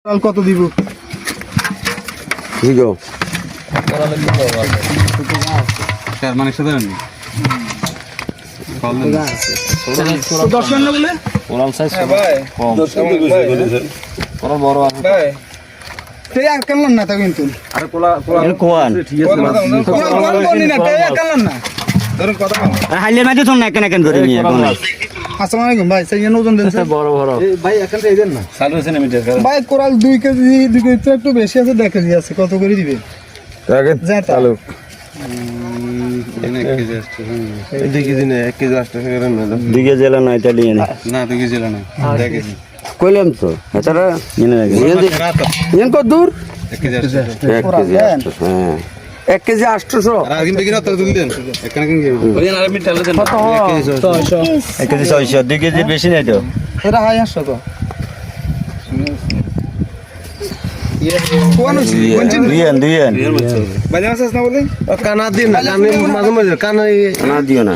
কাল কত দিব? ঠিক আছে স্যার মানে সাধারণ দর্শন না বলে ওরাল সাইজ কম ওরা বড় আছে তাই আর কানলাম না তা কিন্তু আরে কোলা কোলা কোয়ান ঠিক আছে কোন না তাই আর কানলাম না ধরুন কথা বল হাইলে মাঝে তো না কেন কেন করে নিয়ে কোন আসসালামু আলাইকুম ভাই সেই ওজন দেন স্যার বড় বড় ভাই এখান থেকে দেন না 60 সেন্টিমিটার ভাই কোরাল 2 কেজি তো একটু বেশি আছে 1 কেজি আছে কত করে দিবে দেখেন চালু 1 কেজি আসছে 2 কেজি না 1 কেজি আসছে করে না দিকে জেলা নাই তালি না 2 কেজি না 2 কেজি কইলাম তো এটারা নিয়ে লাগে ইন কত দূর 1 কেজি আসছে 1 কেজি হ্যাঁ 1 কেজি 800 আর আগে বেগিনা তো তুল দেন এখানে কেন গিয়ে ওই আর আমি টেলে দেন 600 1 কেজি 600 2 কেজির বেশি নাই তো এটা হাই 800 তো কোন হইছে কোনচিন দুইয়েন বাজে আছে না বলে কানা দিন না কানে মাঝে মাঝে কানা না দিও না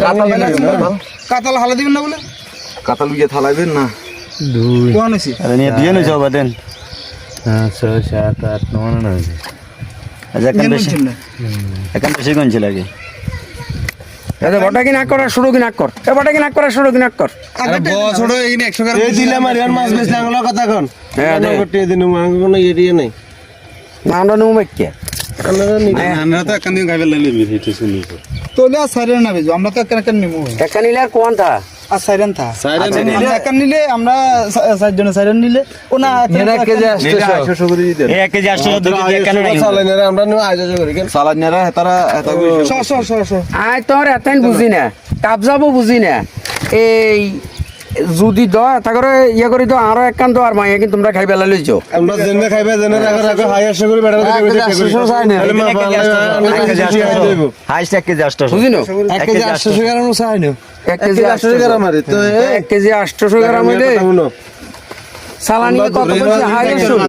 কাতাল হালা দিবেন না বলে কাতাল গিয়ে থালাইবেন না কোন হইছে আরে নিয়ে দিয়ে যাও বাদেন 6 7 8 9 না আচ্ছা এখন বেশি কোনছে লাগে আরে বটা কি না করা শুরু কি না কর এ বটা কি না করা শুরু কি না কর আরে বস ওড়ো এই 100 টাকা এই দিলাম আর ইয়ার মাছ বেচলে আংলা কথা কোন হ্যাঁ দে করতে দিন মাংস কোনো এরিয়া নাই না আমরা নুম কি আমরা তো কান দিন খাইবে লাইলে মিঠে তো শুনি তোলে আর সাইরেন না বেজো আমরা তো কেন নিমু একা নিলে আর কোন থা আর সাইরেন থা সাইরেন নিলে একান নিলে আমরা সাইজন সাইরেন নিলে ও না এরা কেজি 800 করে দিতেন এই 1 কেজি 800 2 কেজি কেন নাই সালাইনারা আমরা নো আয়োজন করি কেন সালাইনারা তারা এত শ আই তোর এতাইন বুঝি না কাপ যাবো বুঝি না এই যদি দ তা করে ইয়ে করি তো আরো এক কান তো আর মাইয়া কিন্তু তোমরা খাইবে লাইছ আমরা জেনে খাইবে জেনে আগে হাই 800 করে বেড়া হাইস্ট 1 কেজি 800 বুঝিনো 1 কেজি 800 গ্রাম চাই না 1 কেজি 800 গ্রাম আরে তো 1 কেজি 800 গ্রাম হইলে সালানি কত বলছে হাই